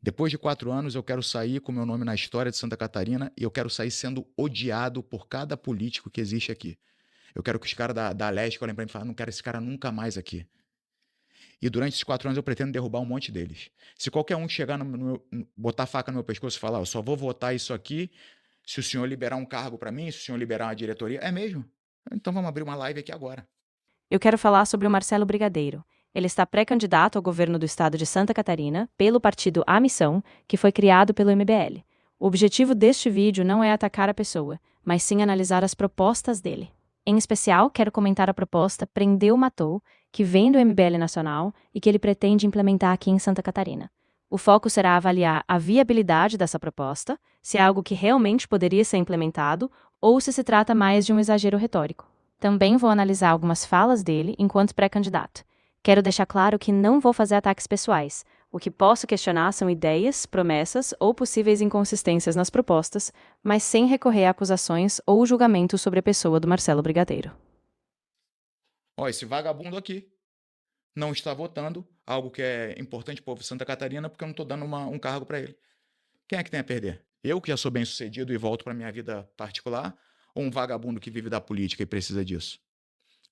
Depois de 4 anos, eu quero sair com meu nome na história de Santa Catarina e eu quero sair sendo odiado por cada político que existe aqui. Eu quero que os caras da Leste olhem pra mim e falem: "Não quero esse cara nunca mais aqui". E durante esses 4 anos eu pretendo derrubar um monte deles. Se qualquer um chegar botar a faca no meu pescoço e falar: "Eu só vou votar isso aqui se o senhor liberar um cargo para mim, se o senhor liberar uma diretoria", é mesmo? Então vamos abrir uma live aqui agora. Eu quero falar sobre o Marcelo Brigadeiro. Ele está pré-candidato ao governo do estado de Santa Catarina pelo partido A Missão, que foi criado pelo MBL. O objetivo deste vídeo não é atacar a pessoa, mas sim analisar as propostas dele. Em especial, quero comentar a proposta Prendeu Matou, que vem do MBL Nacional e que ele pretende implementar aqui em Santa Catarina. O foco será avaliar a viabilidade dessa proposta, se é algo que realmente poderia ser implementado ou se trata mais de um exagero retórico. Também vou analisar algumas falas dele enquanto pré-candidato. Quero deixar claro que não vou fazer ataques pessoais. O que posso questionar são ideias, promessas ou possíveis inconsistências nas propostas, mas sem recorrer a acusações ou julgamentos sobre a pessoa do Marcelo Brigadeiro. Ó, esse vagabundo aqui não está votando algo que é importante para o povo de Santa Catarina porque eu não estou dando um cargo para ele. Quem é que tem a perder? Eu, que já sou bem-sucedido e volto para minha vida particular, ou um vagabundo que vive da política e precisa disso?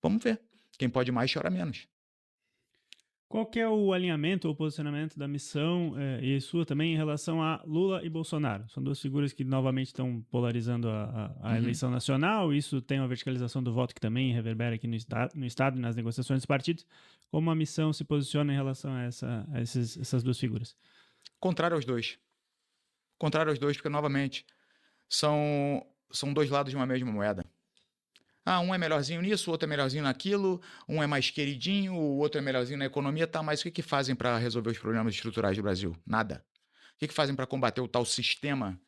Vamos ver. Quem pode mais chora menos. Qual que é o alinhamento ou posicionamento da missão e sua também em relação a Lula e Bolsonaro? São duas figuras que novamente estão polarizando a eleição nacional. Isso tem uma verticalização do voto que também reverbera aqui no Estado e nas negociações dos partidos. Como a missão se posiciona em relação a essas duas figuras? Contrário aos dois. Contrário aos dois, porque, novamente, são dois lados de uma mesma moeda. Ah, um é melhorzinho nisso, o outro é melhorzinho naquilo, um é mais queridinho, o outro é melhorzinho na economia, tá, mas o que fazem para resolver os problemas estruturais do Brasil? Nada. O que fazem para combater o tal sistema,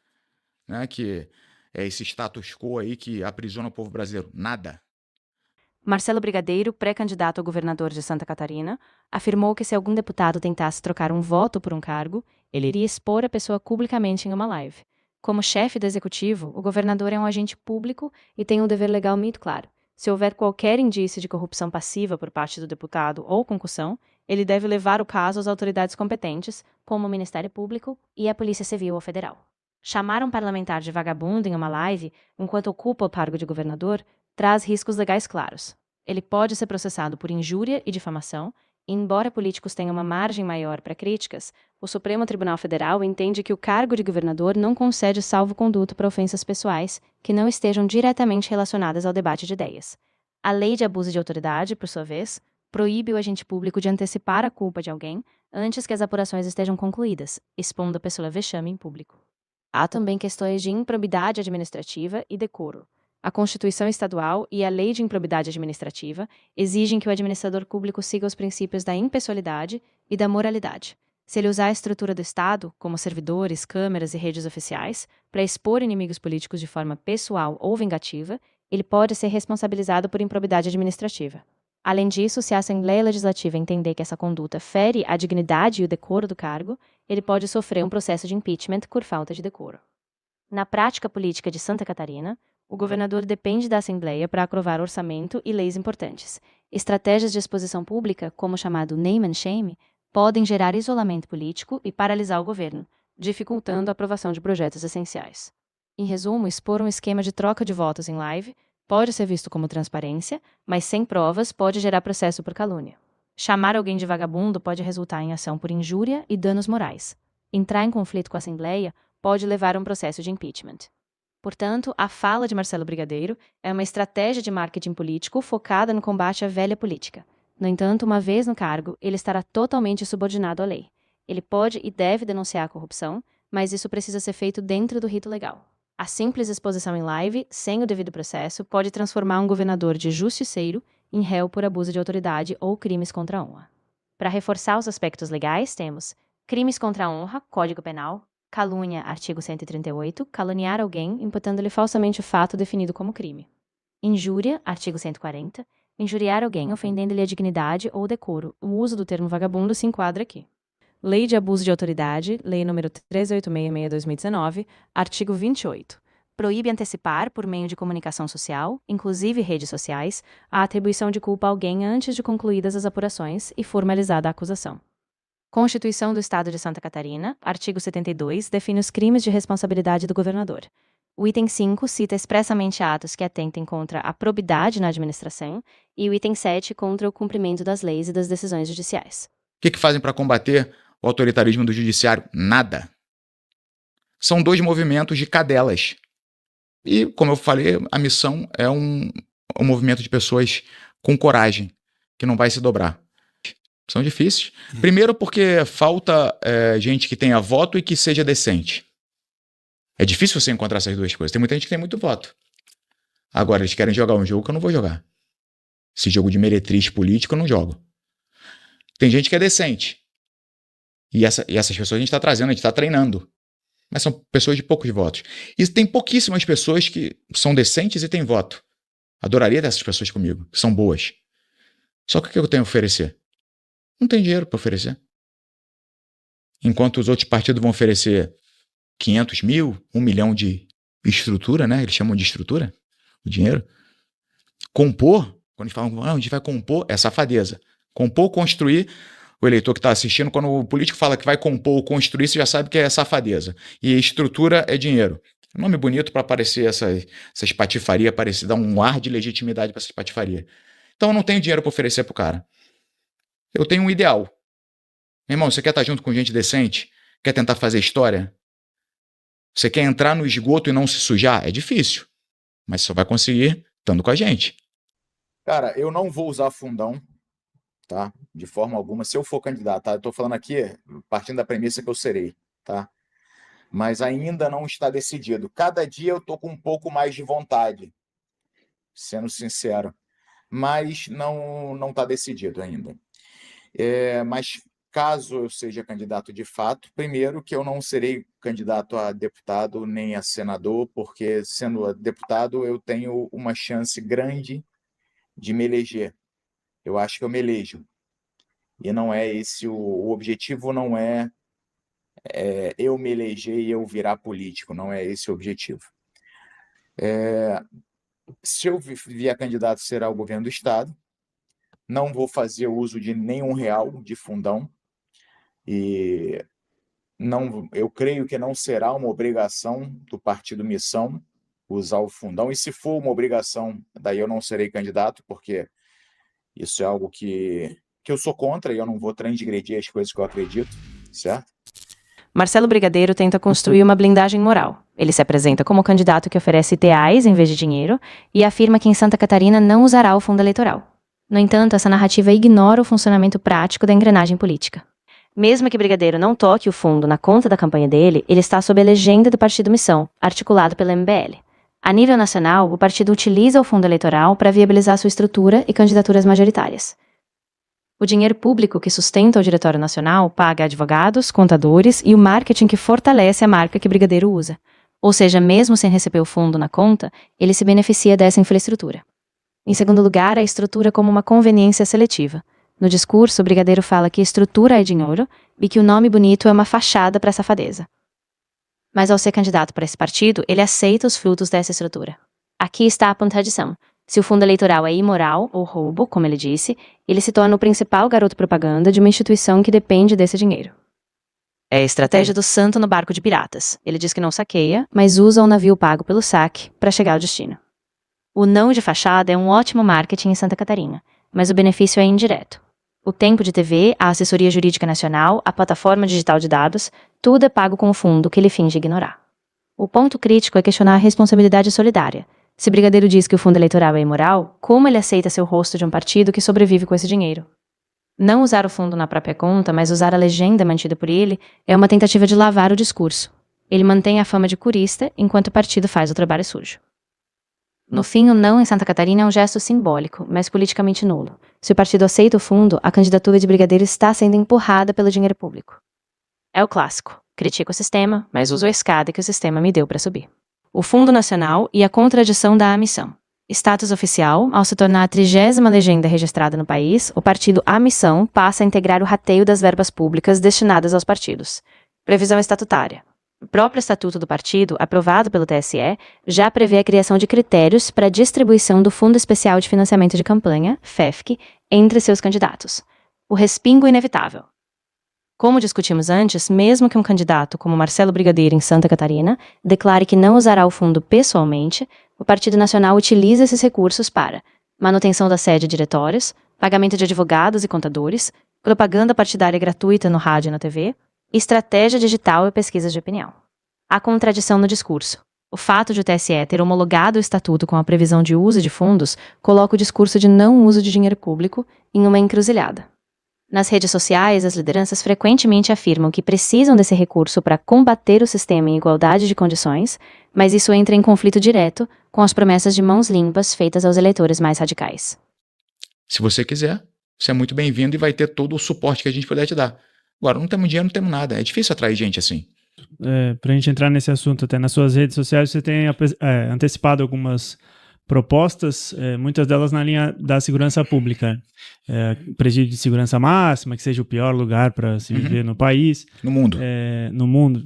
né, que é esse status quo aí que aprisiona o povo brasileiro? Nada. Marcelo Brigadeiro, pré-candidato a governador de Santa Catarina, afirmou que se algum deputado tentasse trocar um voto por um cargo, ele iria expor a pessoa publicamente em uma live. Como chefe do executivo, o governador é um agente público e tem um dever legal muito claro. Se houver qualquer indício de corrupção passiva por parte do deputado ou concussão, ele deve levar o caso às autoridades competentes, como o Ministério Público e a Polícia Civil ou Federal. Chamar um parlamentar de vagabundo em uma live, enquanto ocupa o cargo de governador, traz riscos legais claros. Ele pode ser processado por injúria e difamação, e embora políticos tenham uma margem maior para críticas, o Supremo Tribunal Federal entende que o cargo de governador não concede salvo-conduto para ofensas pessoais que não estejam diretamente relacionadas ao debate de ideias. A lei de abuso de autoridade, por sua vez, proíbe o agente público de antecipar a culpa de alguém antes que as apurações estejam concluídas, expondo a pessoa a vexame em público. Há também questões de improbidade administrativa e decoro. A Constituição Estadual e a Lei de Improbidade Administrativa exigem que o administrador público siga os princípios da impessoalidade e da moralidade. Se ele usar a estrutura do Estado, como servidores, câmeras e redes oficiais, para expor inimigos políticos de forma pessoal ou vingativa, ele pode ser responsabilizado por improbidade administrativa. Além disso, se a Assembleia Legislativa entender que essa conduta fere a dignidade e o decoro do cargo, ele pode sofrer um processo de impeachment por falta de decoro. Na prática política de Santa Catarina, o governador depende da Assembleia para aprovar orçamento e leis importantes. Estratégias de exposição pública, como o chamado name and shame, podem gerar isolamento político e paralisar o governo, dificultando a aprovação de projetos essenciais. Em resumo, expor um esquema de troca de votos em live pode ser visto como transparência, mas sem provas pode gerar processo por calúnia. Chamar alguém de vagabundo pode resultar em ação por injúria e danos morais. Entrar em conflito com a Assembleia pode levar a um processo de impeachment. Portanto, a fala de Marcelo Brigadeiro é uma estratégia de marketing político focada no combate à velha política. No entanto, uma vez no cargo, ele estará totalmente subordinado à lei. Ele pode e deve denunciar a corrupção, mas isso precisa ser feito dentro do rito legal. A simples exposição em live, sem o devido processo, pode transformar um governador de justiceiro em réu por abuso de autoridade ou crimes contra a honra. Para reforçar os aspectos legais, temos crimes contra a honra, Código Penal, calúnia, artigo 138, caluniar alguém imputando-lhe falsamente o fato definido como crime. Injúria, artigo 140, injuriar alguém ofendendo-lhe a dignidade ou decoro. O uso do termo vagabundo se enquadra aqui. Lei de abuso de autoridade, Lei nº 13866/2019, artigo 28. Proíbe antecipar, por meio de comunicação social, inclusive redes sociais, a atribuição de culpa a alguém antes de concluídas as apurações e formalizada a acusação. Constituição do Estado de Santa Catarina, artigo 72, define os crimes de responsabilidade do governador. O item 5 cita expressamente atos que atentem contra a probidade na administração e o item 7 contra o cumprimento das leis e das decisões judiciais. O que fazem para combater o autoritarismo do judiciário? Nada. São 2 movimentos de cadelas. E, como eu falei, a missão é um movimento de pessoas com coragem, que não vai se dobrar. São difíceis. Primeiro porque falta gente que tenha voto e que seja decente. É difícil você encontrar essas 2 coisas. Tem muita gente que tem muito voto. Agora, eles querem jogar um jogo que eu não vou jogar. Esse jogo de meretriz político eu não jogo. Tem gente que é decente. E essas pessoas a gente está trazendo, a gente está treinando. Mas são pessoas de poucos votos. E tem pouquíssimas pessoas que são decentes e têm voto. Adoraria ter essas pessoas comigo, que são boas. Só que o que eu tenho a oferecer? Não tem dinheiro para oferecer. Enquanto os outros partidos vão oferecer 500 mil, 1 milhão de estrutura, né? Eles chamam de estrutura, o dinheiro. Compor, quando eles falam, a gente vai compor, é safadeza. Compor, construir, o eleitor que está assistindo, quando o político fala que vai compor ou construir, você já sabe que é safadeza. E estrutura é dinheiro. Nome bonito para aparecer essas patifarias, dar um ar de legitimidade para essas patifarias. Então eu não tenho dinheiro para oferecer pro cara. Eu tenho um ideal. Meu irmão, você quer estar junto com gente decente? Quer tentar fazer história? Você quer entrar no esgoto e não se sujar? É difícil. Mas só vai conseguir estando com a gente. Cara, eu não vou usar fundão, tá? De forma alguma. Se eu for candidato, tá? Eu tô falando aqui partindo da premissa que eu serei, tá? Mas ainda não está decidido. Cada dia eu tô com um pouco mais de vontade, sendo sincero. Mas não está decidido ainda. Mas caso eu seja candidato de fato, primeiro que eu não serei candidato a deputado nem a senador, porque sendo deputado eu tenho uma chance grande de me eleger. Eu acho que eu me elejo. E não é esse o objetivo, não é eu me eleger e eu virar político, não é esse o objetivo. Se eu vier candidato, será o governo do estado. Não vou fazer uso de nenhum real de fundão. E eu creio que não será uma obrigação do Partido Missão usar o fundão. E se for uma obrigação, daí eu não serei candidato, porque isso é algo que eu sou contra e eu não vou transgredir as coisas que eu acredito, certo? Marcelo Brigadeiro tenta construir uma blindagem moral. Ele se apresenta como candidato que oferece ideais em vez de dinheiro e afirma que em Santa Catarina não usará o fundo eleitoral. No entanto, essa narrativa ignora o funcionamento prático da engrenagem política. Mesmo que Brigadeiro não toque o fundo na conta da campanha dele, ele está sob a legenda do Partido Missão, articulado pela MBL. A nível nacional, o partido utiliza o fundo eleitoral para viabilizar sua estrutura e candidaturas majoritárias. O dinheiro público que sustenta o Diretório Nacional paga advogados, contadores e o marketing que fortalece a marca que Brigadeiro usa. Ou seja, mesmo sem receber o fundo na conta, ele se beneficia dessa infraestrutura. Em segundo lugar, a estrutura como uma conveniência seletiva. No discurso, o Brigadeiro fala que estrutura é dinheiro e que o nome bonito é uma fachada para a safadeza. Mas ao ser candidato para esse partido, ele aceita os frutos dessa estrutura. Aqui está a contradição. Se o fundo eleitoral é imoral ou roubo, como ele disse, ele se torna o principal garoto propaganda de uma instituição que depende desse dinheiro. É a estratégia do santo no barco de piratas. Ele diz que não saqueia, mas usa o navio pago pelo saque para chegar ao destino. O não de fachada é um ótimo marketing em Santa Catarina, mas o benefício é indireto. O tempo de TV, a assessoria jurídica nacional, a plataforma digital de dados, tudo é pago com o fundo que ele finge ignorar. O ponto crítico é questionar a responsabilidade solidária. Se Brigadeiro diz que o fundo eleitoral é imoral, como ele aceita ser o rosto de um partido que sobrevive com esse dinheiro? Não usar o fundo na própria conta, mas usar a legenda mantida por ele, é uma tentativa de lavar o discurso. Ele mantém a fama de curista, enquanto o partido faz o trabalho sujo. No fim, o não em Santa Catarina é um gesto simbólico, mas politicamente nulo. Se o partido aceita o fundo, a candidatura de Brigadeiro está sendo empurrada pelo dinheiro público. É o clássico. Critico o sistema, mas uso a escada que o sistema me deu para subir. O Fundo Nacional e a contradição da amissão. Status oficial, ao se tornar a 30ª legenda registrada no país, o partido Amissão passa a integrar o rateio das verbas públicas destinadas aos partidos. Previsão estatutária. O próprio estatuto do partido, aprovado pelo TSE, já prevê a criação de critérios para a distribuição do Fundo Especial de Financiamento de Campanha, FEFC, entre seus candidatos. O respingo inevitável. Como discutimos antes, mesmo que um candidato como Marcelo Brigadeiro em Santa Catarina declare que não usará o fundo pessoalmente, o Partido Nacional utiliza esses recursos para manutenção da sede de diretórios, pagamento de advogados e contadores, propaganda partidária gratuita no rádio e na TV, estratégia digital e pesquisas de opinião. Há contradição no discurso. O fato de o TSE ter homologado o estatuto com a previsão de uso de fundos coloca o discurso de não uso de dinheiro público em uma encruzilhada. Nas redes sociais, as lideranças frequentemente afirmam que precisam desse recurso para combater o sistema em igualdade de condições, mas isso entra em conflito direto com as promessas de mãos limpas feitas aos eleitores mais radicais. Se você quiser, você é muito bem-vindo e vai ter todo o suporte que a gente puder te dar. Agora, não temos dinheiro, não temos nada. É difícil atrair gente assim. Para a gente entrar nesse assunto, até nas suas redes sociais, você tem antecipado algumas propostas, muitas delas na linha da segurança pública. Presídio de segurança máxima, que seja o pior lugar para se viver no país. No mundo. No mundo.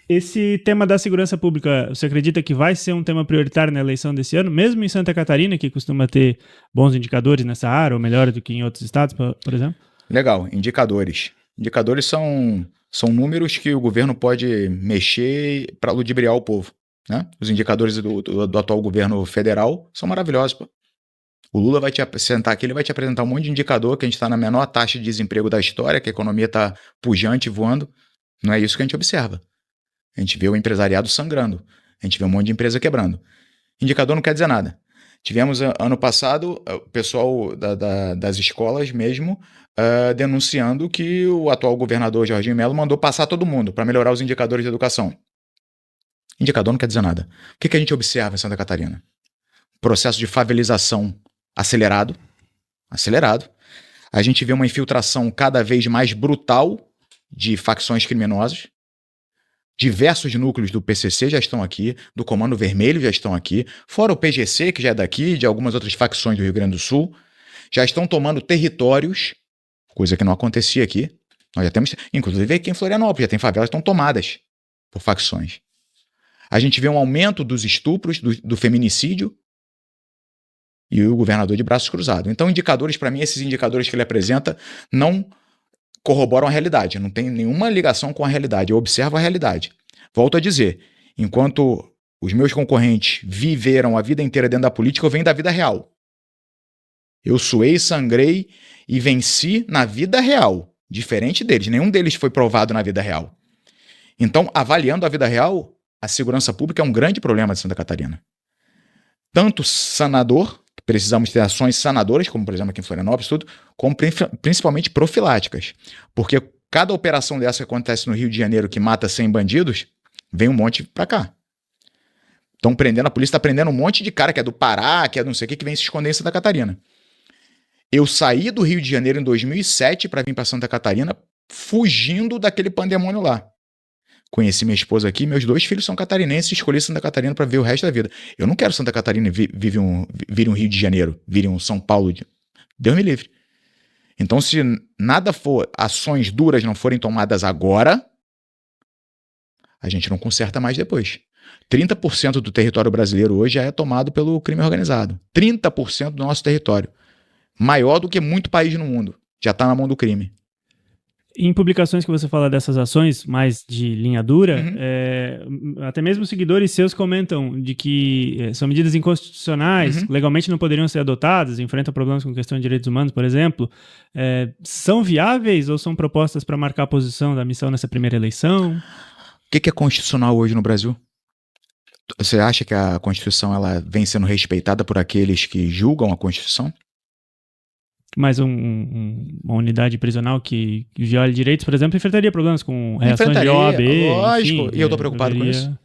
Esse tema da segurança pública, você acredita que vai ser um tema prioritário na eleição desse ano, mesmo em Santa Catarina, que costuma ter bons indicadores nessa área, ou melhor do que em outros estados, por exemplo? Legal, indicadores. Indicadores são números que o governo pode mexer para ludibriar o povo. Né? Os indicadores do atual governo federal são maravilhosos. Pô. O Lula vai te sentar aqui, ele vai te apresentar um monte de indicador que a gente está na menor taxa de desemprego da história, que a economia está pujante, voando. Não é isso que a gente observa. A gente vê o empresariado sangrando. A gente vê um monte de empresa quebrando. Indicador não quer dizer nada. Tivemos ano passado o pessoal das escolas mesmo denunciando que o atual governador Jorginho Melo mandou passar todo mundo para melhorar os indicadores de educação. Indicador não quer dizer nada. O que a gente observa em Santa Catarina? Processo de favelização acelerado. A gente vê uma infiltração cada vez mais brutal de facções criminosas. Diversos núcleos do PCC já estão aqui, do Comando Vermelho já estão aqui, fora o PGC, que já é daqui, de algumas outras facções do Rio Grande do Sul, já estão tomando territórios, coisa que não acontecia aqui. Nós já temos, inclusive aqui em Florianópolis, já tem favelas que estão tomadas por facções. A gente vê um aumento dos estupros, do feminicídio e o governador de braços cruzados. Então, indicadores, para mim, esses indicadores que ele apresenta não corroboram a realidade, não tem nenhuma ligação com a realidade, eu observo a realidade. Volto a dizer, enquanto os meus concorrentes viveram a vida inteira dentro da política, eu venho da vida real. Eu suei, sangrei e venci na vida real, diferente deles, nenhum deles foi provado na vida real. Então, avaliando a vida real, a segurança pública é um grande problema de Santa Catarina. Tanto sanador, precisamos ter ações sanadoras, como por exemplo aqui em Florianópolis, tudo, como principalmente profiláticas. Porque cada operação dessa que acontece no Rio de Janeiro, que mata 100 bandidos, vem um monte pra cá. Estão prendendo, a polícia está prendendo um monte de cara que é do Pará, que é não sei o que vem se esconder em Santa Catarina. Eu saí do Rio de Janeiro em 2007 para vir para Santa Catarina, fugindo daquele pandemônio lá. Conheci minha esposa aqui, meus 2 filhos são catarinenses e escolhi Santa Catarina para ver o resto da vida. Eu não quero Santa Catarina vire um Rio de Janeiro, vire um São Paulo. Deus me livre. Então, se nada for, ações duras não forem tomadas agora, a gente não conserta mais depois. 30% do território brasileiro hoje já é tomado pelo crime organizado. 30% do nosso território. Maior do que muito país no mundo. Já está na mão do crime. Em publicações que você fala dessas ações mais de linha dura, até mesmo seguidores seus comentam de que são medidas inconstitucionais, legalmente não poderiam ser adotadas, enfrentam problemas com questão de direitos humanos, por exemplo. São viáveis ou são propostas para marcar a posição da missão nessa primeira eleição? O que é constitucional hoje no Brasil? Você acha que a Constituição ela vem sendo respeitada por aqueles que julgam a Constituição? Mas uma unidade prisional que viola direitos, por exemplo, enfrentaria problemas com reações de OAB. Lógico, enfim, e eu tô preocupado com isso.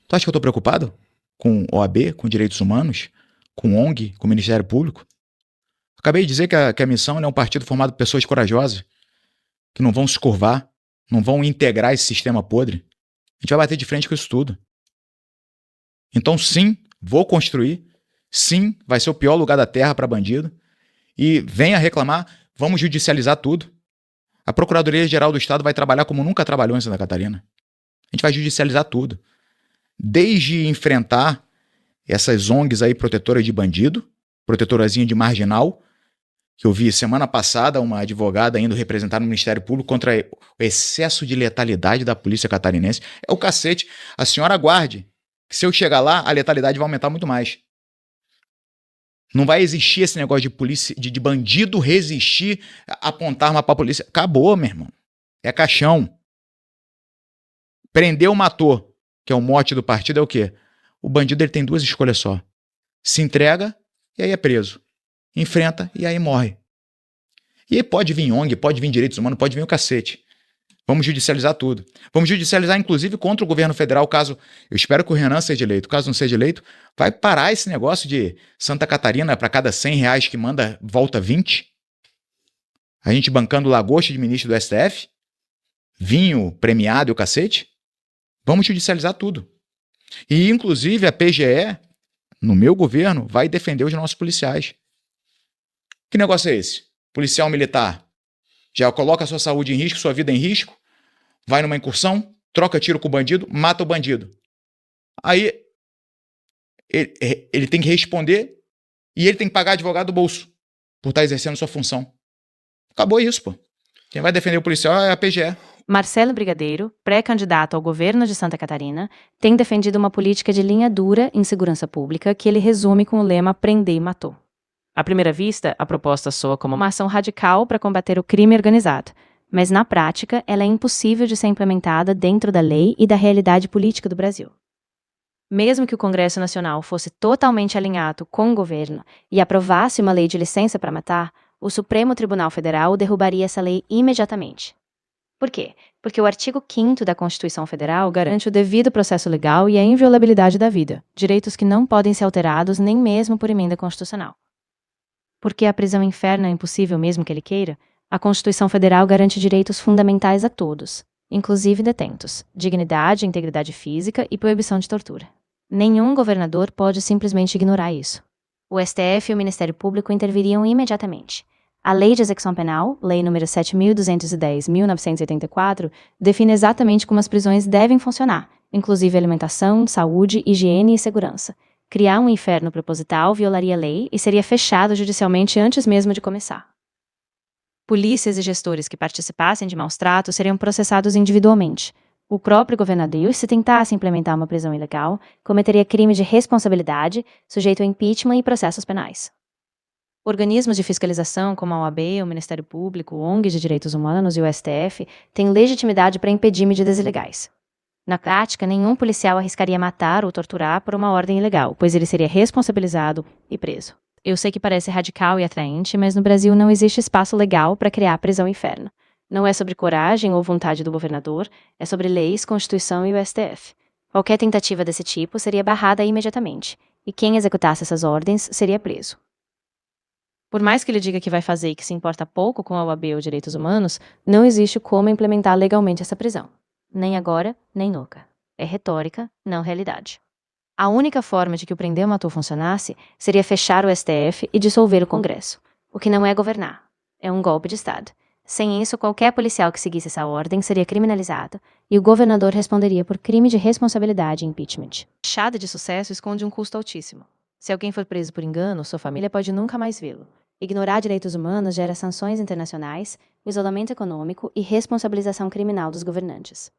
Tu acha que eu tô preocupado com OAB, com direitos humanos, com ONG, com Ministério Público? Acabei de dizer que a missão é um partido formado por pessoas corajosas, que não vão se curvar, não vão integrar esse sistema podre. A gente vai bater de frente com isso tudo. Então, sim, vou construir. Sim, vai ser o pior lugar da terra para bandido. E venha reclamar, vamos judicializar tudo. A Procuradoria-Geral do Estado vai trabalhar como nunca trabalhou em Santa Catarina. A gente vai judicializar tudo. Desde enfrentar essas ONGs aí protetoras de bandido, protetorazinha de marginal, que eu vi semana passada uma advogada indo representar no Ministério Público contra o excesso de letalidade da polícia catarinense. É o cacete. A senhora aguarde, que se eu chegar lá, a letalidade vai aumentar muito mais. Não vai existir esse negócio de polícia, de bandido resistir, apontar arma pra polícia. Acabou, meu irmão. É caixão. Prendeu, matou, que é o mote do partido, é o quê? O bandido ele tem duas escolhas só. Se entrega e aí é preso. Enfrenta e aí morre. E aí pode vir ONG, pode vir direitos humanos, pode vir o cacete. Vamos judicializar tudo. Vamos judicializar, inclusive, contra o governo federal, caso... Eu espero que o Renan seja eleito. Caso não seja eleito, vai parar esse negócio de Santa Catarina, para cada R$100 que manda, volta 20. A gente bancando lagosta de ministro do STF. Vinho premiado e o cacete. Vamos judicializar tudo. E, inclusive, a PGE, no meu governo, vai defender os nossos policiais. Que negócio é esse? Policial militar já coloca a sua saúde em risco, sua vida em risco, vai numa incursão, troca tiro com o bandido, mata o bandido. Aí ele tem que responder e ele tem que pagar advogado do bolso por estar exercendo sua função. Acabou isso, pô. Quem vai defender o policial é a PGE. Marcelo Brigadeiro, pré-candidato ao governo de Santa Catarina, tem defendido uma política de linha dura em segurança pública que ele resume com o lema "prender e matou". À primeira vista, a proposta soa como uma ação radical para combater o crime organizado, mas na prática ela é impossível de ser implementada dentro da lei e da realidade política do Brasil. Mesmo que o Congresso Nacional fosse totalmente alinhado com o governo e aprovasse uma lei de licença para matar, o Supremo Tribunal Federal derrubaria essa lei imediatamente. Por quê? Porque o artigo 5º da Constituição Federal garante o devido processo legal e a inviolabilidade da vida, direitos que não podem ser alterados nem mesmo por emenda constitucional. Porque a prisão inferno é impossível mesmo que ele queira, a Constituição Federal garante direitos fundamentais a todos, inclusive detentos, dignidade, integridade física e proibição de tortura. Nenhum governador pode simplesmente ignorar isso. O STF e o Ministério Público interviriam imediatamente. A Lei de Execução Penal, Lei nº 7.210/1984, define exatamente como as prisões devem funcionar, inclusive alimentação, saúde, higiene e segurança. Criar um inferno proposital violaria a lei e seria fechado judicialmente antes mesmo de começar. Polícias e gestores que participassem de maus tratos seriam processados individualmente. O próprio governador, se tentasse implementar uma prisão ilegal, cometeria crime de responsabilidade, sujeito a impeachment e processos penais. Organismos de fiscalização como a OAB, o Ministério Público, ONGs de Direitos Humanos e o STF têm legitimidade para impedir medidas ilegais. Na prática, nenhum policial arriscaria matar ou torturar por uma ordem ilegal, pois ele seria responsabilizado e preso. Eu sei que parece radical e atraente, mas no Brasil não existe espaço legal para criar a prisão inferno. Não é sobre coragem ou vontade do governador, é sobre leis, Constituição e o STF. Qualquer tentativa desse tipo seria barrada imediatamente, e quem executasse essas ordens seria preso. Por mais que ele diga que vai fazer e que se importa pouco com a OAB ou direitos humanos, não existe como implementar legalmente essa prisão. Nem agora, nem nunca. É retórica, não realidade. A única forma de que o prender ou matou funcionasse seria fechar o STF e dissolver o Congresso, o que não é governar. É um golpe de Estado. Sem isso, qualquer policial que seguisse essa ordem seria criminalizado e o governador responderia por crime de responsabilidade e impeachment. A fachada de sucesso esconde um custo altíssimo. Se alguém for preso por engano, sua família pode nunca mais vê-lo. Ignorar direitos humanos gera sanções internacionais, isolamento econômico e responsabilização criminal dos governantes.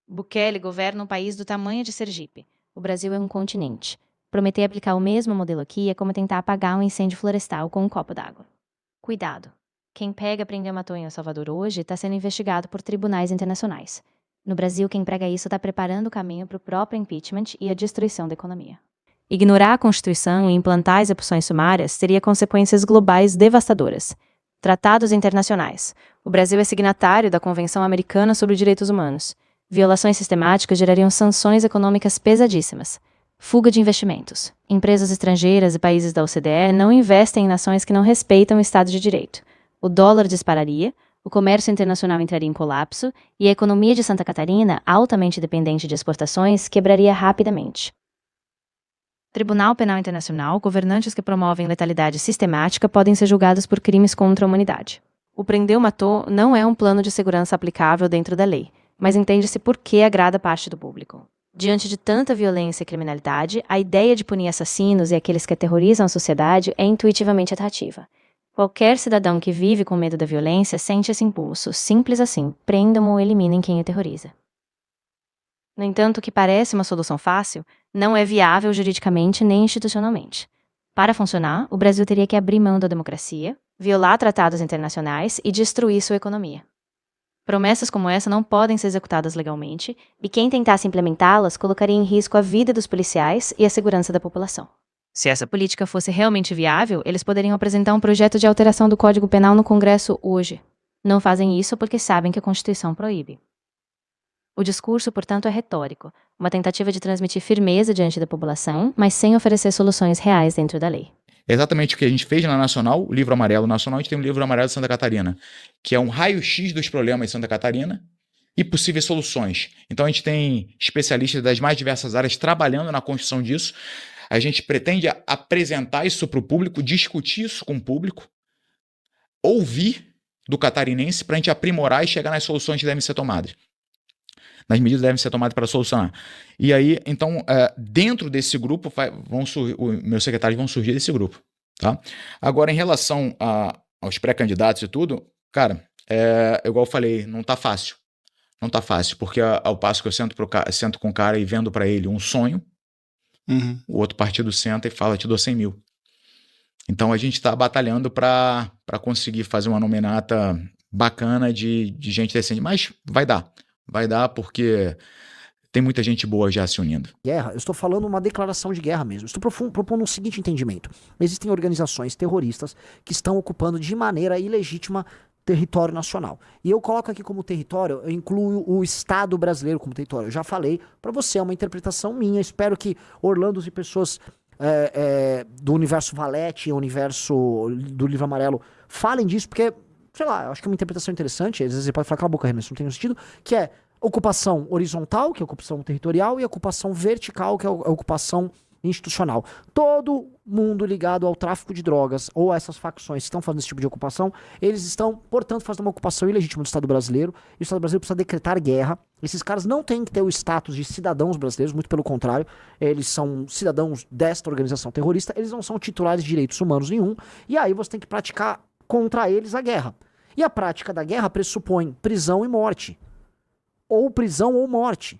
Bukele governa um país do tamanho de Sergipe. O Brasil é um continente. Prometer aplicar o mesmo modelo aqui é como tentar apagar um incêndio florestal com um copo d'água. Cuidado. Quem pega, prendeu, matou em El Salvador hoje está sendo investigado por tribunais internacionais. No Brasil, quem prega isso está preparando o caminho para o próprio impeachment e a destruição da economia. Ignorar a Constituição e implantar execuções sumárias teria consequências globais devastadoras. Tratados internacionais. O Brasil é signatário da Convenção Americana sobre Direitos Humanos. Violações sistemáticas gerariam sanções econômicas pesadíssimas. Fuga de investimentos. Empresas estrangeiras e países da OCDE não investem em nações que não respeitam o Estado de Direito. O dólar dispararia, o comércio internacional entraria em colapso e a economia de Santa Catarina, altamente dependente de exportações, quebraria rapidamente. Tribunal Penal Internacional, governantes que promovem letalidade sistemática podem ser julgados por crimes contra a humanidade. O prendeu-matou não é um plano de segurança aplicável dentro da lei, mas entende-se por que agrada parte do público. Diante de tanta violência e criminalidade, a ideia de punir assassinos e aqueles que aterrorizam a sociedade é intuitivamente atrativa. Qualquer cidadão que vive com medo da violência sente esse impulso, simples assim, prendam ou eliminem quem o terroriza. No entanto, o que parece uma solução fácil, não é viável juridicamente nem institucionalmente. Para funcionar, o Brasil teria que abrir mão da democracia, violar tratados internacionais e destruir sua economia. Promessas como essa não podem ser executadas legalmente, e quem tentasse implementá-las colocaria em risco a vida dos policiais e a segurança da população. Se essa política fosse realmente viável, eles poderiam apresentar um projeto de alteração do Código Penal no Congresso hoje. Não fazem isso porque sabem que a Constituição proíbe. O discurso, portanto, é retórico, uma tentativa de transmitir firmeza diante da população, mas sem oferecer soluções reais dentro da lei. É exatamente o que a gente fez na Nacional, o Livro Amarelo Nacional, a gente tem um Livro Amarelo de Santa Catarina, que é um raio-x dos problemas de Santa Catarina e possíveis soluções. Então a gente tem especialistas das mais diversas áreas trabalhando na construção disso. A gente pretende apresentar isso para o público, discutir isso com o público, ouvir do catarinense para a gente aprimorar e chegar nas soluções que devem ser tomadas. Nas medidas que devem ser tomadas para solucionar. E aí, então, dentro desse grupo, meus secretários vão surgir desse grupo. Tá? Agora, em relação aos pré-candidatos e tudo, cara, igual eu falei, não tá fácil. Não tá fácil, porque ao passo que eu sento com o cara e vendo para ele um sonho, o outro partido senta e fala, te dou 100 mil. Então, a gente está batalhando para conseguir fazer uma nominata bacana de gente decente. Mas vai dar porque tem muita gente boa já se unindo. Guerra, eu estou falando uma declaração de guerra mesmo. Estou propondo um seguinte entendimento. Existem organizações terroristas que estão ocupando de maneira ilegítima território nacional. E eu coloco aqui como território, eu incluo o Estado brasileiro como território. Eu já falei para você, é uma interpretação minha. Espero que Orlandos e pessoas do universo Valete, universo do Livro Amarelo, falem disso, porque, sei lá, eu acho que é uma interpretação interessante. Às vezes você pode falar, cala a boca, Renan, isso não tem nenhum sentido, que é ocupação horizontal, que é ocupação territorial, e ocupação vertical, que é a ocupação institucional. Todo mundo ligado ao tráfico de drogas ou a essas facções que estão fazendo esse tipo de ocupação, eles estão, portanto, fazendo uma ocupação ilegítima do Estado brasileiro, e o Estado brasileiro precisa decretar guerra. Esses caras não têm que ter o status de cidadãos brasileiros, muito pelo contrário, eles são cidadãos desta organização terrorista, eles não são titulares de direitos humanos nenhum, e aí você tem que praticar contra eles a guerra. E a prática da guerra pressupõe prisão e morte. Ou prisão ou morte.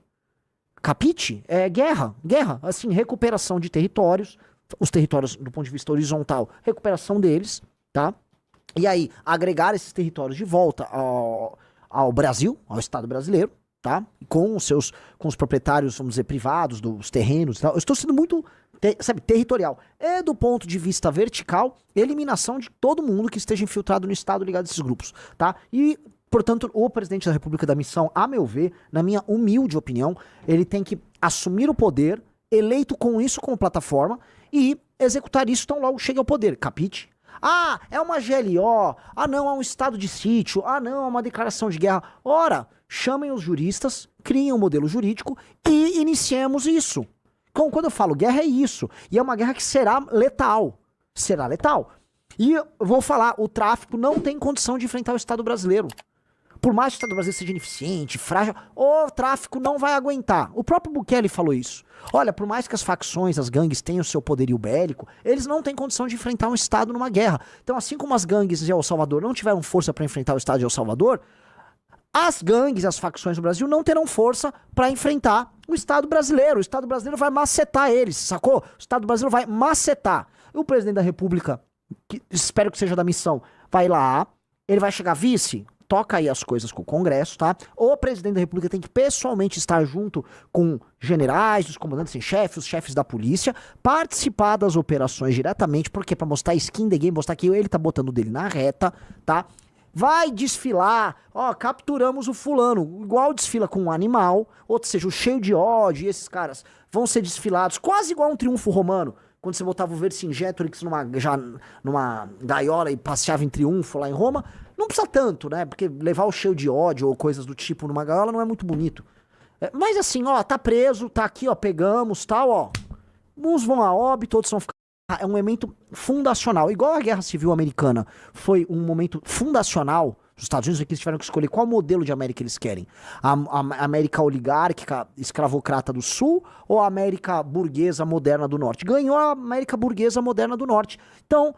Capite? É guerra. Guerra. Assim, recuperação de territórios. Os territórios, do ponto de vista horizontal, recuperação deles, tá? E aí, agregar esses territórios de volta ao Brasil, ao Estado brasileiro, tá? Com os proprietários, vamos dizer, privados, dos terrenos e tal. Eu estou sendo muito, territorial. É do ponto de vista vertical, eliminação de todo mundo que esteja infiltrado no Estado ligado a esses grupos, tá? E, portanto, o presidente da República da Missão, a meu ver, na minha humilde opinião, ele tem que assumir o poder, eleito com isso como plataforma, e executar isso tão logo chegue ao poder, capite? Ah, é uma GLO, ah não, é um estado de sítio, ah não, é uma declaração de guerra. Ora, chamem os juristas, criem um modelo jurídico e iniciemos isso. Quando eu falo guerra é isso, e é uma guerra que será letal, E eu vou falar, o tráfico não tem condição de enfrentar o Estado brasileiro. Por mais que o Estado brasileiro seja ineficiente, frágil, o tráfico não vai aguentar. O próprio Bukele falou isso. Olha, por mais que as facções, as gangues tenham o seu poderio bélico, eles não têm condição de enfrentar um Estado numa guerra. Então, assim como as gangues de El Salvador não tiveram força para enfrentar o Estado de El Salvador, as gangues, as facções do Brasil não terão força para enfrentar o Estado brasileiro. O Estado brasileiro vai macetar eles, sacou? O Estado brasileiro vai macetar. O presidente da República, que espero que seja da Missão, vai lá, ele vai chegar vice, toca aí as coisas com o Congresso, tá? O presidente da República tem que pessoalmente estar junto com generais, os comandantes em chefe, os chefes da polícia, participar das operações diretamente, porque para mostrar skin the game, mostrar que ele tá botando o dele na reta, tá? Vai desfilar, ó, capturamos o fulano, igual desfila com um animal, ou seja, o cheio de ódio, e esses caras vão ser desfilados quase igual um triunfo romano, quando você botava o Vercingetorix numa gaiola e passeava em triunfo lá em Roma. Não precisa tanto, né? Porque levar o cheio de ódio ou coisas do tipo numa gaiola não é muito bonito. Mas assim, ó, tá preso, tá aqui, ó, pegamos, tal, ó. Uns vão a óbito, outros vão ficar... É um momento fundacional. Igual a Guerra Civil Americana foi um momento fundacional. Os Estados Unidos eles tiveram que escolher qual modelo de América eles querem. A América oligárquica, escravocrata do Sul, ou a América burguesa moderna do Norte. Ganhou a América burguesa moderna do Norte. Então,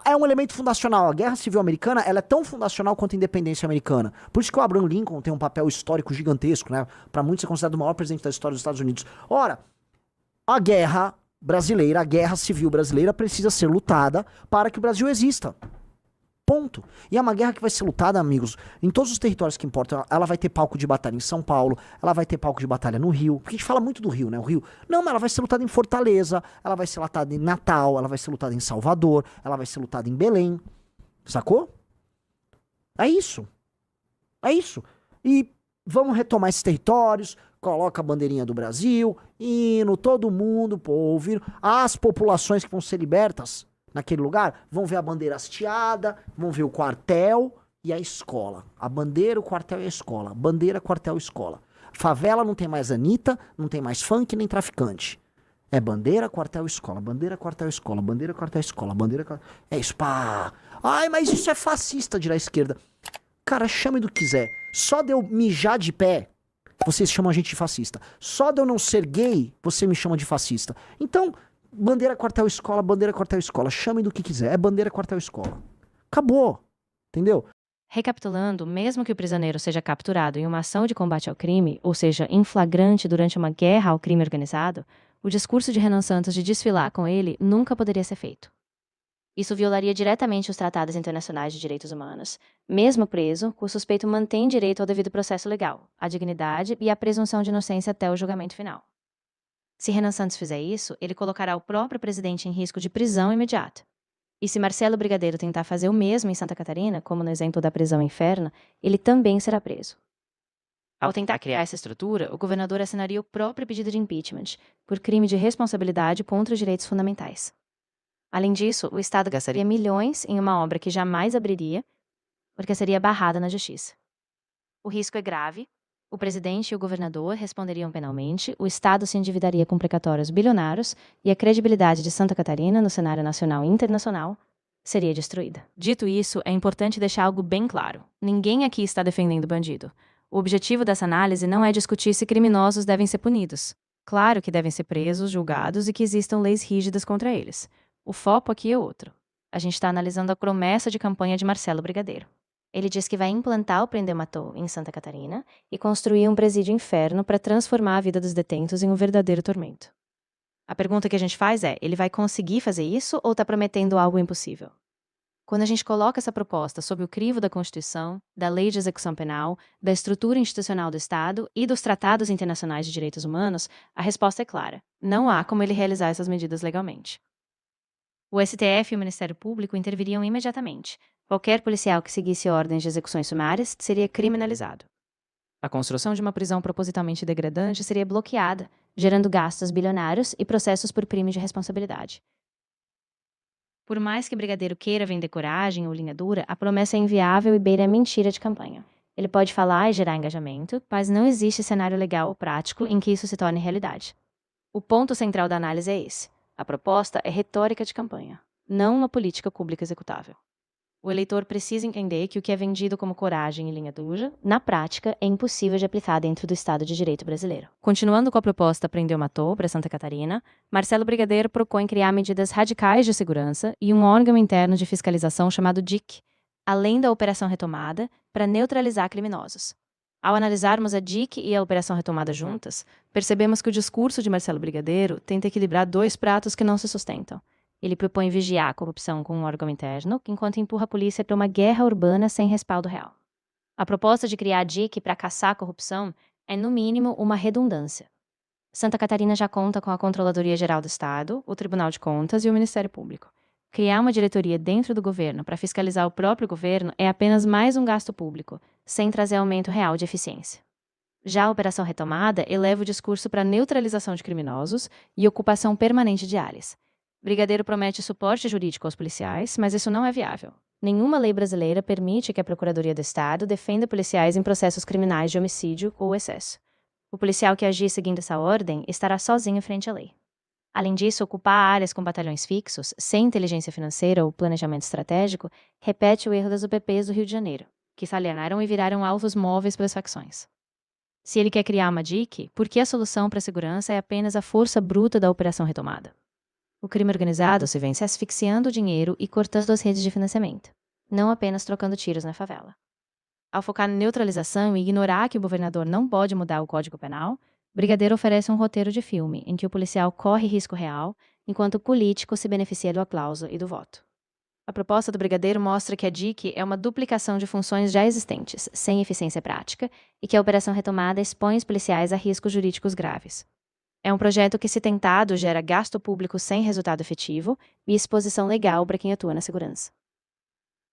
É um elemento fundacional. A Guerra Civil Americana, ela é tão fundacional quanto a independência americana. Por isso que o Abraham Lincoln tem um papel histórico gigantesco, né? Para muitos é considerado o maior presidente da história dos Estados Unidos. Ora, a guerra brasileira, a guerra civil brasileira precisa ser lutada para que o Brasil exista. Ponto. E é uma guerra que vai ser lutada, amigos, em todos os territórios que importam. Ela vai ter palco de batalha em São Paulo, ela vai ter palco de batalha no Rio. Porque a gente fala muito do Rio, né? O Rio. Não, mas ela vai ser lutada em Fortaleza, ela vai ser lutada em Natal, ela vai ser lutada em Salvador, ela vai ser lutada em Belém. Sacou? É isso. É isso. E vamos retomar esses territórios, coloca a bandeirinha do Brasil, hino, todo mundo, povo, as populações que vão ser libertas naquele lugar, vão ver a bandeira hasteada, vão ver o quartel e a escola. A bandeira, o quartel e a escola. Bandeira, quartel e escola. Favela não tem mais Anitta, não tem mais funk nem traficante. É bandeira, quartel e escola. Bandeira, quartel e escola. Bandeira, quartel e escola. Bandeira, quartel... É isso, pá. Ai, mas isso é fascista, dirá a esquerda. Cara, chame do que quiser. Só de eu mijar de pé, vocês chamam a gente de fascista. Só de eu não ser gay, você me chama de fascista. Então, bandeira, quartel, escola, bandeira, quartel, escola. Chame do que quiser. É bandeira, quartel, escola. Acabou. Entendeu? Recapitulando, mesmo que o prisioneiro seja capturado em uma ação de combate ao crime, ou seja, em flagrante durante uma guerra ao crime organizado, o discurso de Renan Santos de desfilar com ele nunca poderia ser feito. Isso violaria diretamente os tratados internacionais de direitos humanos. Mesmo preso, o suspeito mantém direito ao devido processo legal, à dignidade e à presunção de inocência até o julgamento final. Se Renan Santos fizer isso, ele colocará o próprio presidente em risco de prisão imediata. E se Marcelo Brigadeiro tentar fazer o mesmo em Santa Catarina, como no exemplo da prisão inferna, ele também será preso. Ao tentar criar essa estrutura, o governador assinaria o próprio pedido de impeachment, por crime de responsabilidade contra os direitos fundamentais. Além disso, o Estado gastaria milhões em uma obra que jamais abriria, porque seria barrada na justiça. O risco é grave. O presidente e o governador responderiam penalmente, o Estado se endividaria com precatórios bilionários e a credibilidade de Santa Catarina no cenário nacional e internacional seria destruída. Dito isso, é importante deixar algo bem claro. Ninguém aqui está defendendo o bandido. O objetivo dessa análise não é discutir se criminosos devem ser punidos. Claro que devem ser presos, julgados e que existam leis rígidas contra eles. O foco aqui é outro. A gente está analisando a promessa de campanha de Marcelo Brigadeiro. Ele diz que vai implantar o Prender-Matou em Santa Catarina e construir um presídio inferno para transformar a vida dos detentos em um verdadeiro tormento. A pergunta que a gente faz é, ele vai conseguir fazer isso ou está prometendo algo impossível? Quando a gente coloca essa proposta sob o crivo da Constituição, da Lei de Execução Penal, da estrutura institucional do Estado e dos tratados internacionais de direitos humanos, a resposta é clara. Não há como ele realizar essas medidas legalmente. O STF e o Ministério Público interviriam imediatamente. Qualquer policial que seguisse ordens de execuções sumárias seria criminalizado. A construção de uma prisão propositalmente degradante seria bloqueada, gerando gastos bilionários e processos por crime de responsabilidade. Por mais que Brigadeiro queira vender coragem ou linha dura, a promessa é inviável e beira a mentira de campanha. Ele pode falar e gerar engajamento, mas não existe cenário legal ou prático em que isso se torne realidade. O ponto central da análise é esse. A proposta é retórica de campanha, não uma política pública executável. O eleitor precisa entender que o que é vendido como coragem e linha dura, na prática, é impossível de aplicar dentro do Estado de Direito brasileiro. Continuando com a proposta Prender-Matou para Santa Catarina, Marcelo Brigadeiro propõe criar medidas radicais de segurança e um órgão interno de fiscalização chamado DIC, além da Operação Retomada, para neutralizar criminosos. Ao analisarmos a DIC e a Operação Retomada juntas, percebemos que o discurso de Marcelo Brigadeiro tenta equilibrar dois pratos que não se sustentam. Ele propõe vigiar a corrupção com um órgão interno, enquanto empurra a polícia para uma guerra urbana sem respaldo real. A proposta de criar a DIC para caçar a corrupção é, no mínimo, uma redundância. Santa Catarina já conta com a Controladoria Geral do Estado, o Tribunal de Contas e o Ministério Público. Criar uma diretoria dentro do governo para fiscalizar o próprio governo é apenas mais um gasto público, sem trazer aumento real de eficiência. Já a Operação Retomada eleva o discurso para neutralização de criminosos e ocupação permanente de áreas. Brigadeiro promete suporte jurídico aos policiais, mas isso não é viável. Nenhuma lei brasileira permite que a Procuradoria do Estado defenda policiais em processos criminais de homicídio ou excesso. O policial que agir seguindo essa ordem estará sozinho frente à lei. Além disso, ocupar áreas com batalhões fixos, sem inteligência financeira ou planejamento estratégico, repete o erro das UPPs do Rio de Janeiro, que se alienaram e viraram alvos móveis pelas facções. Se ele quer criar uma DIC, por que a solução para a segurança é apenas a força bruta da Operação Retomada? O crime organizado se vence asfixiando o dinheiro e cortando as redes de financiamento, não apenas trocando tiros na favela. Ao focar na neutralização e ignorar que o governador não pode mudar o Código Penal, Brigadeiro oferece um roteiro de filme em que o policial corre risco real, enquanto o político se beneficia do aplauso e do voto. A proposta do Brigadeiro mostra que a DIC é uma duplicação de funções já existentes, sem eficiência prática, e que a operação retomada expõe os policiais a riscos jurídicos graves. É um projeto que, se tentado, gera gasto público sem resultado efetivo e exposição legal para quem atua na segurança.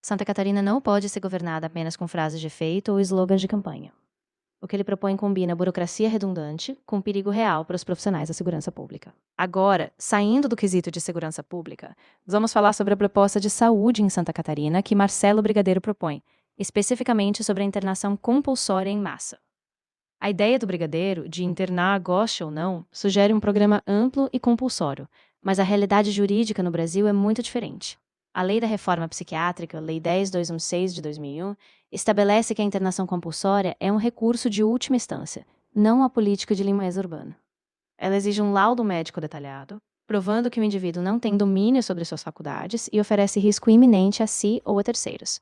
Santa Catarina não pode ser governada apenas com frases de efeito ou slogans de campanha. O que ele propõe combina burocracia redundante com perigo real para os profissionais da segurança pública. Agora, saindo do quesito de segurança pública, vamos falar sobre a proposta de saúde em Santa Catarina que Marcelo Brigadeiro propõe, especificamente sobre a internação compulsória em massa. A ideia do Brigadeiro, de internar goste ou não, sugere um programa amplo e compulsório, mas a realidade jurídica no Brasil é muito diferente. A Lei da Reforma Psiquiátrica, Lei 10.216 de 2001, estabelece que a internação compulsória é um recurso de última instância, não a política de limpeza urbana. Ela exige um laudo médico detalhado, provando que o indivíduo não tem domínio sobre suas faculdades e oferece risco iminente a si ou a terceiros.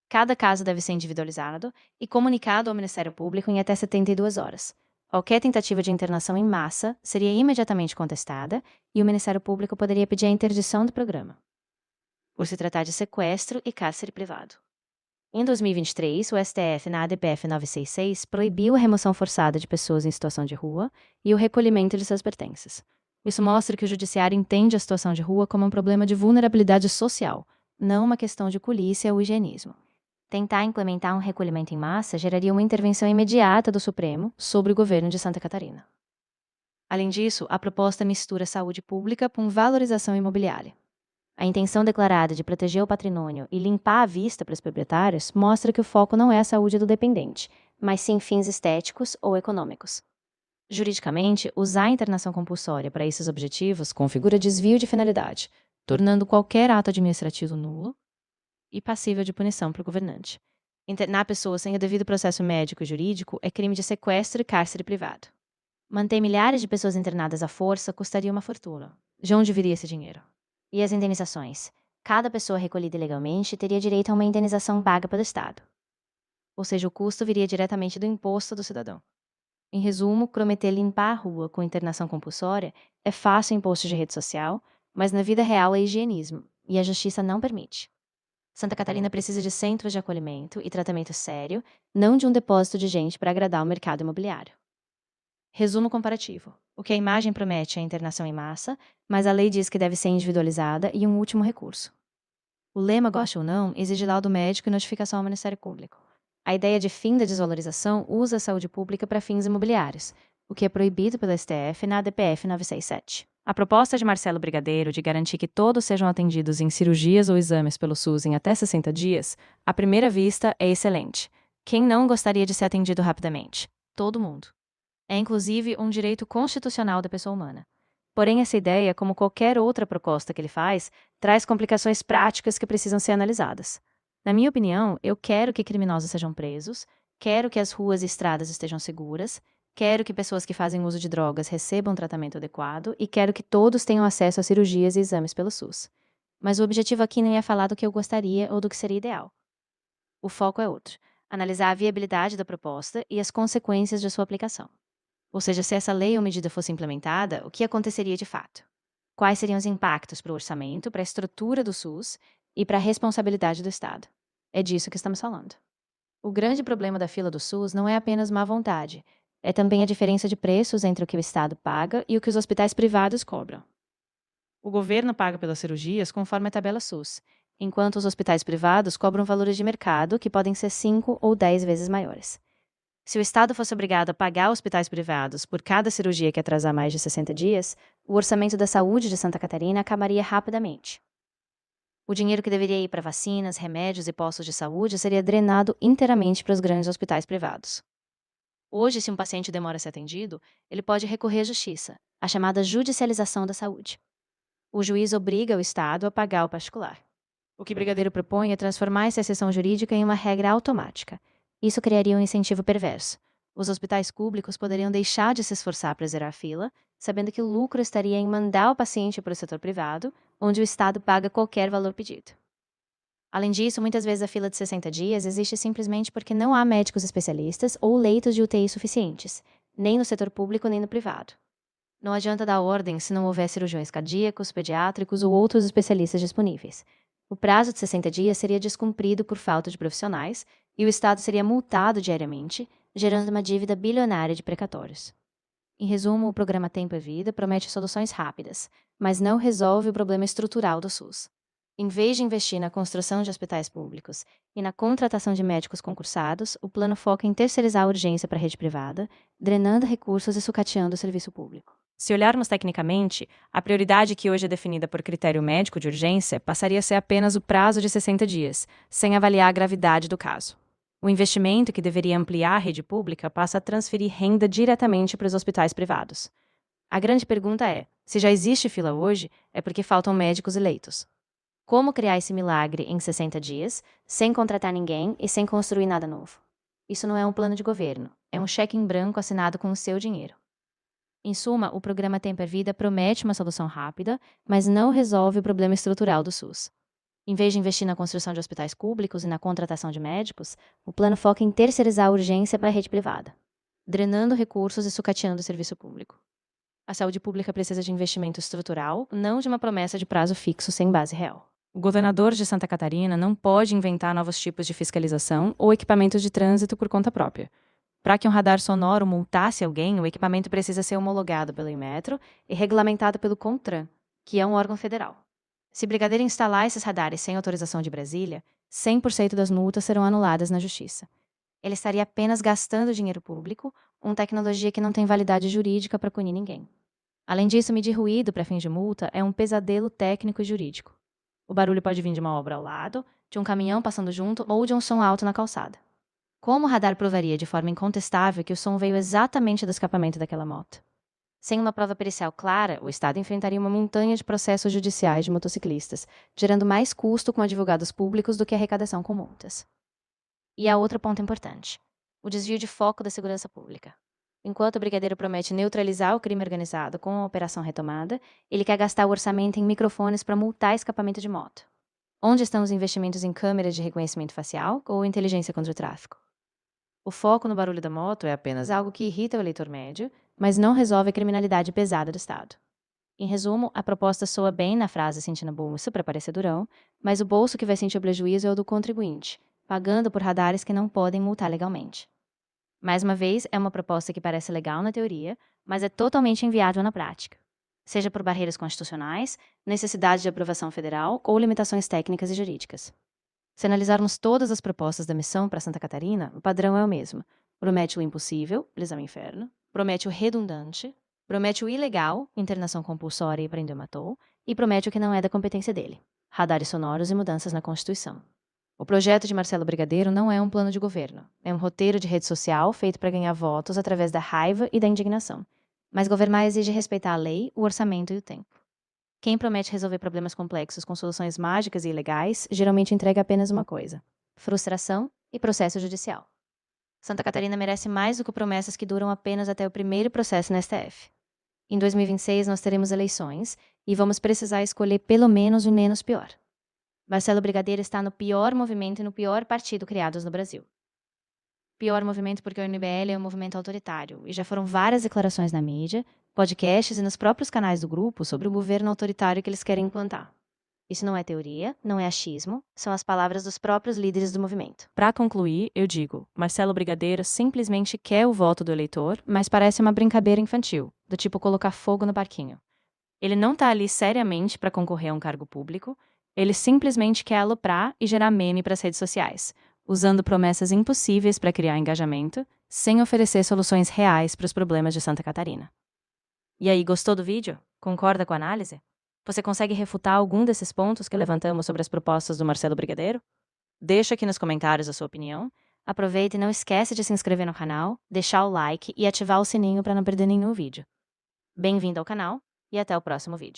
Cada caso deve ser individualizado e comunicado ao Ministério Público em até 72 horas. Qualquer tentativa de internação em massa seria imediatamente contestada e o Ministério Público poderia pedir a interdição do programa, por se tratar de sequestro e cárcere privado. Em 2023, o STF, na ADPF 966, proibiu a remoção forçada de pessoas em situação de rua e o recolhimento de seus pertences. Isso mostra que o judiciário entende a situação de rua como um problema de vulnerabilidade social, não uma questão de polícia ou higienismo. Tentar implementar um recolhimento em massa geraria uma intervenção imediata do Supremo sobre o governo de Santa Catarina. Além disso, a proposta mistura saúde pública com valorização imobiliária. A intenção declarada de proteger o patrimônio e limpar a vista para os proprietários mostra que o foco não é a saúde do dependente, mas sim fins estéticos ou econômicos. Juridicamente, usar a internação compulsória para esses objetivos configura desvio de finalidade, tornando qualquer ato administrativo nulo e passível de punição para o governante. Internar pessoas sem o devido processo médico e jurídico é crime de sequestro e cárcere privado. Manter milhares de pessoas internadas à força custaria uma fortuna. De onde viria esse dinheiro? E as indenizações? Cada pessoa recolhida ilegalmente teria direito a uma indenização paga pelo Estado. Ou seja, o custo viria diretamente do imposto do cidadão. Em resumo, prometer limpar a rua com internação compulsória é fácil imposto de rede social, mas na vida real é higienismo, e a justiça não permite. Santa Catarina precisa de centros de acolhimento e tratamento sério, não de um depósito de gente para agradar o mercado imobiliário. Resumo comparativo. O que a imagem promete é a internação em massa, mas a lei diz que deve ser individualizada e um último recurso. O lema, goste ou não, exige laudo médico e notificação ao Ministério Público. A ideia de fim da desvalorização usa a saúde pública para fins imobiliários, o que é proibido pelo STF na ADPF 967. A proposta de Marcelo Brigadeiro de garantir que todos sejam atendidos em cirurgias ou exames pelo SUS em até 60 dias, à primeira vista, é excelente. Quem não gostaria de ser atendido rapidamente? Todo mundo. É inclusive um direito constitucional da pessoa humana. Porém, essa ideia, como qualquer outra proposta que ele faz, traz complicações práticas que precisam ser analisadas. Na minha opinião, eu quero que criminosos sejam presos, quero que as ruas e estradas estejam seguras, quero que pessoas que fazem uso de drogas recebam tratamento adequado e quero que todos tenham acesso a cirurgias e exames pelo SUS. Mas o objetivo aqui não é falar do que eu gostaria ou do que seria ideal. O foco é outro: analisar a viabilidade da proposta e as consequências de sua aplicação. Ou seja, se essa lei ou medida fosse implementada, o que aconteceria de fato? Quais seriam os impactos para o orçamento, para a estrutura do SUS e para a responsabilidade do Estado? É disso que estamos falando. O grande problema da fila do SUS não é apenas má vontade, é também a diferença de preços entre o que o Estado paga e o que os hospitais privados cobram. O governo paga pelas cirurgias conforme a tabela SUS, enquanto os hospitais privados cobram valores de mercado que podem ser 5 ou 10 vezes maiores. Se o Estado fosse obrigado a pagar hospitais privados por cada cirurgia que atrasar mais de 60 dias, o orçamento da saúde de Santa Catarina acabaria rapidamente. O dinheiro que deveria ir para vacinas, remédios e postos de saúde seria drenado inteiramente para os grandes hospitais privados. Hoje, se um paciente demora a ser atendido, ele pode recorrer à justiça, a chamada judicialização da saúde. O juiz obriga o Estado a pagar o particular. O que Brigadeiro propõe é transformar essa exceção jurídica em uma regra automática. Isso criaria um incentivo perverso. Os hospitais públicos poderiam deixar de se esforçar para zerar a fila, sabendo que o lucro estaria em mandar o paciente para o setor privado, onde o Estado paga qualquer valor pedido. Além disso, muitas vezes a fila de 60 dias existe simplesmente porque não há médicos especialistas ou leitos de UTI suficientes, nem no setor público nem no privado. Não adianta dar ordem se não houver cirurgiões cardíacos, pediátricos ou outros especialistas disponíveis. O prazo de 60 dias seria descumprido por falta de profissionais e o Estado seria multado diariamente, gerando uma dívida bilionária de precatórios. Em resumo, o programa Tempo é Vida promete soluções rápidas, mas não resolve o problema estrutural do SUS. Em vez de investir na construção de hospitais públicos e na contratação de médicos concursados, o plano foca em terceirizar a urgência para a rede privada, drenando recursos e sucateando o serviço público. Se olharmos tecnicamente, a prioridade que hoje é definida por critério médico de urgência passaria a ser apenas o prazo de 60 dias, sem avaliar a gravidade do caso. O investimento que deveria ampliar a rede pública passa a transferir renda diretamente para os hospitais privados. A grande pergunta é, se já existe fila hoje, é porque faltam médicos e leitos. Como criar esse milagre em 60 dias, sem contratar ninguém e sem construir nada novo? Isso não é um plano de governo, é um cheque em branco assinado com o seu dinheiro. Em suma, o programa Tempo é Vida promete uma solução rápida, mas não resolve o problema estrutural do SUS. Em vez de investir na construção de hospitais públicos e na contratação de médicos, o plano foca em terceirizar a urgência para a rede privada, drenando recursos e sucateando o serviço público. A saúde pública precisa de investimento estrutural, não de uma promessa de prazo fixo sem base real. O governador de Santa Catarina não pode inventar novos tipos de fiscalização ou equipamentos de trânsito por conta própria. Para que um radar sonoro multasse alguém, o equipamento precisa ser homologado pelo Inmetro e regulamentado pelo CONTRAN, que é um órgão federal. Se Brigadeiro instalar esses radares sem autorização de Brasília, 100% das multas serão anuladas na Justiça. Ele estaria apenas gastando dinheiro público, uma tecnologia que não tem validade jurídica para punir ninguém. Além disso, medir ruído para fins de multa é um pesadelo técnico e jurídico. O barulho pode vir de uma obra ao lado, de um caminhão passando junto ou de um som alto na calçada. Como o radar provaria de forma incontestável que o som veio exatamente do escapamento daquela moto? Sem uma prova pericial clara, o Estado enfrentaria uma montanha de processos judiciais de motociclistas, gerando mais custo com advogados públicos do que arrecadação com multas. E há outro ponto importante: o desvio de foco da segurança pública. Enquanto o Brigadeiro promete neutralizar o crime organizado com a Operação Retomada, ele quer gastar o orçamento em microfones para multar escapamento de moto. Onde estão os investimentos em câmeras de reconhecimento facial ou inteligência contra o tráfico? O foco no barulho da moto é apenas algo que irrita o eleitor médio, mas não resolve a criminalidade pesada do Estado. Em resumo, a proposta soa bem na frase sentindo bolso para parecer durão, mas o bolso que vai sentir o prejuízo é o do contribuinte, pagando por radares que não podem multar legalmente. Mais uma vez, é uma proposta que parece legal na teoria, mas é totalmente inviável na prática. Seja por barreiras constitucionais, necessidade de aprovação federal ou limitações técnicas e jurídicas. Se analisarmos todas as propostas da missão para Santa Catarina, o padrão é o mesmo. Promete o impossível, lisão inferno, promete o redundante, promete o ilegal, internação compulsória e prendeu matou, e promete o que não é da competência dele, radares sonoros e mudanças na Constituição. O projeto de Marcelo Brigadeiro não é um plano de governo. É um roteiro de rede social feito para ganhar votos através da raiva e da indignação. Mas governar exige respeitar a lei, o orçamento e o tempo. Quem promete resolver problemas complexos com soluções mágicas e ilegais, geralmente entrega apenas uma coisa: frustração e processo judicial. Santa Catarina merece mais do que promessas que duram apenas até o primeiro processo na STF. Em 2026 nós teremos eleições e vamos precisar escolher pelo menos o menos pior. Marcelo Brigadeiro está no pior movimento e no pior partido criados no Brasil. Pior movimento porque o MBL é um movimento autoritário e já foram várias declarações na mídia, podcasts e nos próprios canais do grupo sobre o governo autoritário que eles querem implantar. Isso não é teoria, não é achismo, são as palavras dos próprios líderes do movimento. Para concluir, eu digo, Marcelo Brigadeiro simplesmente quer o voto do eleitor, mas parece uma brincadeira infantil, do tipo colocar fogo no parquinho. Ele não está ali seriamente para concorrer a um cargo público. Ele simplesmente quer aloprar e gerar meme para as redes sociais, usando promessas impossíveis para criar engajamento, sem oferecer soluções reais para os problemas de Santa Catarina. E aí, gostou do vídeo? Concorda com a análise? Você consegue refutar algum desses pontos que levantamos sobre as propostas do Marcelo Brigadeiro? Deixa aqui nos comentários a sua opinião. Aproveita e não esquece de se inscrever no canal, deixar o like e ativar o sininho para não perder nenhum vídeo. Bem-vindo ao canal e até o próximo vídeo.